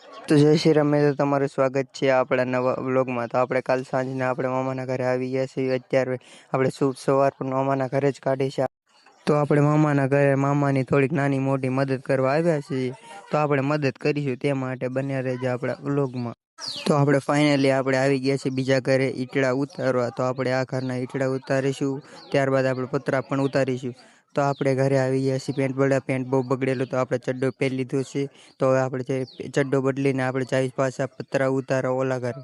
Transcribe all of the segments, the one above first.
તો જય શ્રી રામ તો તમારું સ્વાગત છે આપણા નવા વ્લોગમાં। તો આપણે કાલ સાંજના આપણે મામાના ઘરે આવી ગયા છીએ। અત્યારે આપણે શુભ સવાર પણ મામાના ઘરે જ કાઢી છે। તો આપણે મામાના ઘરે મામાની થોડીક નાની મોટી મદદ કરવા આવ્યા છીએ। તો આપણે મદદ કરીશું તે માટે બન્યા રહેજો આપણા વ્લોગમાં। તો આપણે ફાઇનલી આપણે આવી ગયા છીએ બીજા ઘરે ઈટડા ઉતારવા। તો આપણે આ ઘરના ઈટડા ઉતારીશું, ત્યારબાદ આપણે પતરા પણ ઉતારીશું। તો આપણે ઘરે આવી ગયા છીએ। પેન્ટ બહુ બગડેલું તો આપણે ચડ્ડો પહેરી લીધો છે। તો હવે આપણે ચડ્ડો બદલીને આપણે ચાવીસ પાછા પતરા ઉતારવા ઓલા ઘરે।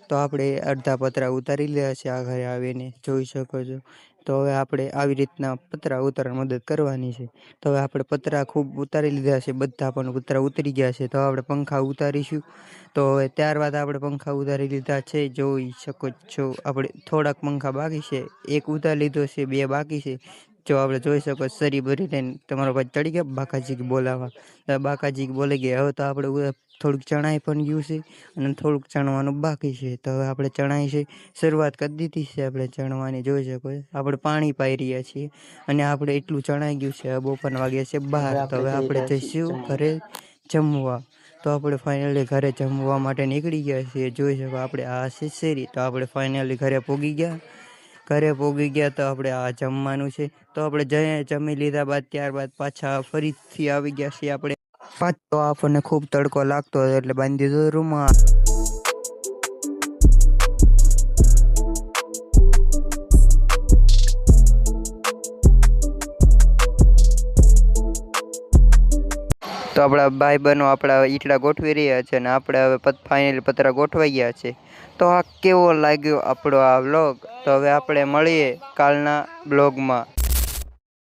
તો આપણે અડધા પતરા ઉતારી લીધા છે આ ઘરે આવીને, જોઈ શકો છો। તો હવે આપણે આવી રીતના પતરા ઉતારવા મદદ કરવાની છે। તો હવે આપણે પતરા ખૂબ ઉતારી લીધા છે, બધા પણ પતરા ઉતરી ગયા છે। તો આપણે પંખા ઉતારીશું। તો હવે ત્યારબાદ આપણે પંખા ઉતારી લીધા છે, જોઈ શકો છો। આપણે થોડાક પંખા બાકી છે, એક ઉતારી લીધો છે, 2 બાકી છે। જો આપણે જોઈ શકો સરી ભરી લઈને તમારો ભાઈ ચડી ગયા બાકાજી બોલાવા। બાકાજી બોલે ગયા। હવે તો આપણે થોડુંક ચણાઈ પણ ગયું છે અને થોડુંક ચણવાનું બાકી છે। તો હવે આપણે ચણાઈ છે શરૂઆત કરી દીધી છે આપણે ચણવાની, જોઈ શકો છો। આપણે પાણી પાઈ રહ્યા છીએ અને આપણે એટલું ચણાઈ ગયું છે। બપોરના વાગ્યા છે 12। તો હવે આપણે જઈશું ઘરે જમવા। તો આપણે ફાઇનલી ઘરે જમવા માટે નીકળી ગયા છીએ, જોઈ શકો। આપણે આ છે શેરી। તો આપણે ફાઇનલી ઘરે પહોંચી ગયા। તો આપણે આ જમવાનું છે। તો આપણે જમી લીધા બાદ ત્યારબાદ પાછા ફરીથી આવી ગયા છીએ આપણે પાછો। આપણને ખૂબ તડકો લાગતો હતો એટલે બાંધી દીધો રૂમાલ। તો આપણા ભાઈ બહેનો આપણા ઈટડા ગોઠવી રહ્યા છે અને આપણે હવે ફાઇનલી પતરા ગોઠવાઈ ગયા છે। તો આ કેવો લાગ્યો આપણો આ વ્લોગ? તો હવે આપણે મળીએ કાલના બ્લોગમાં।